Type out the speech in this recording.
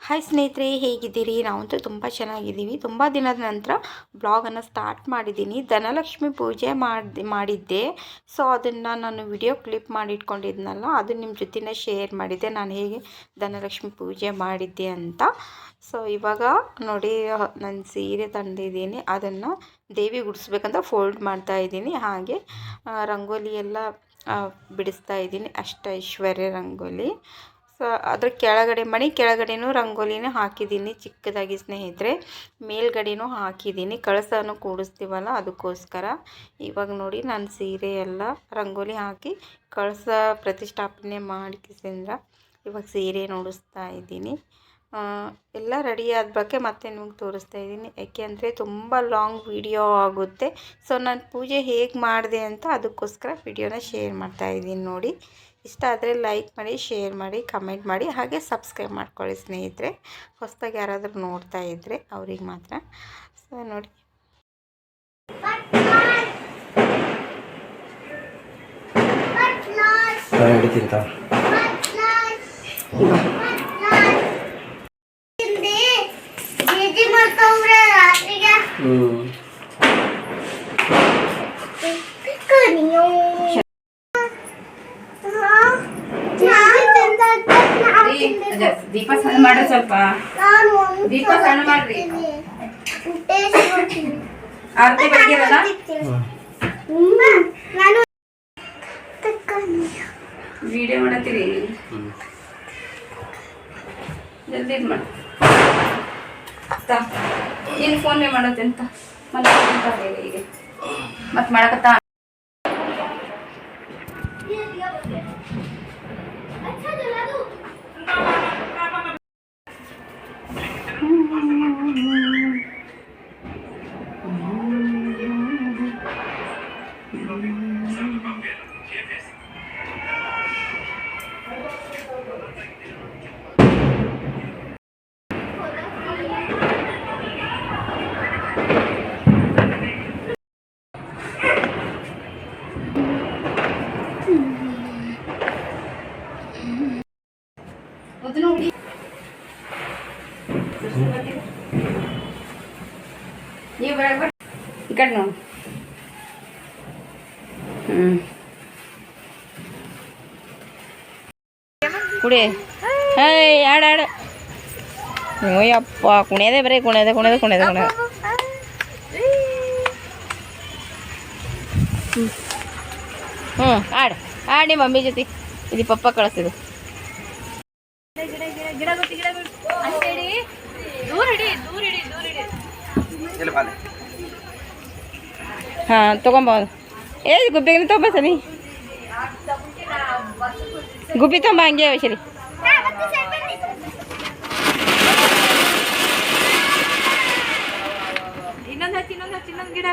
Hi ಸ್ನೇಹಿತರೆ, ಹೇಗಿದ್ದೀರಿ? ನಾವಂತೂ ತುಂಬ ಚೆನ್ನಾಗಿದ್ದೀವಿ. ತುಂಬ ದಿನದ ನಂತರ ಬ್ಲಾಗನ್ನು ಸ್ಟಾರ್ಟ್ ಮಾಡಿದ್ದೀನಿ. ಧನಲಕ್ಷ್ಮಿ ಪೂಜೆ ಮಾಡಿದ್ದೆ. ಸೊ ಅದನ್ನು ನಾನು ವಿಡಿಯೋ ಕ್ಲಿಪ್ ಮಾಡಿ ಇಟ್ಕೊಂಡಿದ್ನಲ್ಲ, ಅದು ನಿಮ್ಮ ಜೊತೆನೇ ಶೇರ್ ಮಾಡಿದ್ದೆ, ನಾನು ಹೇಗೆ ಧನಲಕ್ಷ್ಮಿ ಪೂಜೆ ಮಾಡಿದ್ದೆ ಅಂತ. ಸೊ ಇವಾಗ ನೋಡಿ, ನಾನು ಸೀರೆ ತಂದಿದ್ದೀನಿ, ಅದನ್ನು ದೇವಿ ಗುಡಿಸ್ಬೇಕಂತ ಫೋಲ್ಡ್ ಮಾಡ್ತಾ ಇದ್ದೀನಿ. ಹಾಗೆ ರಂಗೋಲಿ ಎಲ್ಲ ಬಿಡಿಸ್ತಾ ಇದ್ದೀನಿ, ಅಷ್ಟೈಶ್ವರ್ಯ ರಂಗೋಲಿ. ಸೊ ಅದ್ರ ಕೆಳಗಡೆ, ಮನೆ ಕೆಳಗಡೆನೂ ರಂಗೋಲಿನ ಹಾಕಿದ್ದೀನಿ ಚಿಕ್ಕದಾಗಿ ಸ್ನೇಹಿತರೆ. ಮೇಲ್ಗಡೆನೂ ಹಾಕಿದ್ದೀನಿ, ಕಳಸನೂ ಕೂಡಿಸ್ತೀವಲ್ಲ ಅದಕ್ಕೋಸ್ಕರ. ಇವಾಗ ನೋಡಿ, ನಾನು ಸೀರೆ ಎಲ್ಲ ರಂಗೋಲಿ ಹಾಕಿ ಕಳಸ ಪ್ರತಿಷ್ಠಾಪನೆ ಮಾಡಿಸಿಂದ್ರ ಇವಾಗ ಸೀರೆ ನೋಡಿಸ್ತಾ ಇದ್ದೀನಿ. ಎಲ್ಲ ರೆಡಿ ಆದ ಬಗ್ಗೆ ಮತ್ತೆ ನಿಮಗೆ ತೋರಿಸ್ತಾ ಇದ್ದೀನಿ, ಯಾಕೆ ಅಂದರೆ ತುಂಬ ಲಾಂಗ್ ವಿಡಿಯೋ ಆಗುತ್ತೆ. ಸೊ ನಾನು ಪೂಜೆ ಹೇಗೆ ಮಾಡಿದೆ ಅಂತ ಅದಕ್ಕೋಸ್ಕರ ವಿಡಿಯೋನ ಶೇರ್ ಮಾಡ್ತಾ ಇದ್ದೀನಿ. ನೋಡಿ, ಇಷ್ಟ ಆದರೆ ಲೈಕ್ ಮಾಡಿ, ಶೇರ್ ಮಾಡಿ, ಕಮೆಂಟ್ ಮಾಡಿ, ಹಾಗೆ ಸಬ್ಸ್ಕ್ರೈಬ್ ಮಾಡ್ಕೊಳ್ಳಿ ಸ್ನೇಹಿತರೆ. ಹೊಸದಾಗಿ ಯಾರಾದರೂ ನೋಡ್ತಾ ಇದ್ದರೆ ಅವ್ರಿಗೆ ಮಾತ್ರ. ಸೊ ನೋಡಿ, ದೀಪ ಸಣ್ಣ ಮಾಡ್ರಿ, ಸ್ವಲ್ಪ ದೀಪ ಸಣ್ಣ ಮಾಡ್ರಿ. ಆರತಿ ಬೆಳಗಿರಲ್ಲ, ವಿಡಿಯೋ ಮಾಡತ್ತೀರಿ, ಜಲ್ದಿ ಇದು ಮಾಡಿ. ನೀನು ಫೋನ್ ಪೇ ಮಾಡತ್ತೆ ಅಂತ ಈಗ ಮತ್ತೆ ಮಾಡಕತ್ತಾ. ನೀವು ಬರ ಈ ಕಡೆ ನೋಡಿ. ಕುಡಿ, ಹಾಯ್ ಆಡ ಅಯ್ಯಪ್ಪ, ಕುಣಿಯದೆ ಬರೀ ಕುಣಿಯದೆ ಕುಣಿಯದೆ ಕುಣಿಯದೆ ಕುಣಿಯದೆ. ಆಡ ಆಡ ನಿಮ್ಮ ಮಮ್ಮಿ ಜೊತೆ. ಇದು ಪಪ್ಪ ಕಳಿಸಿದ್ರು. ಹಾಂ ತೊಗೊಂಬ. ಗುಬ್ಬಿಗೆ ತೊಗೊಂಬ ಸರಿ, ಗುಬ್ಬಿ ತೊಗೊಂಬ, ಹಂಗೆ ಸರಿ. ಇನ್ನೊಂದು ಗಿಡ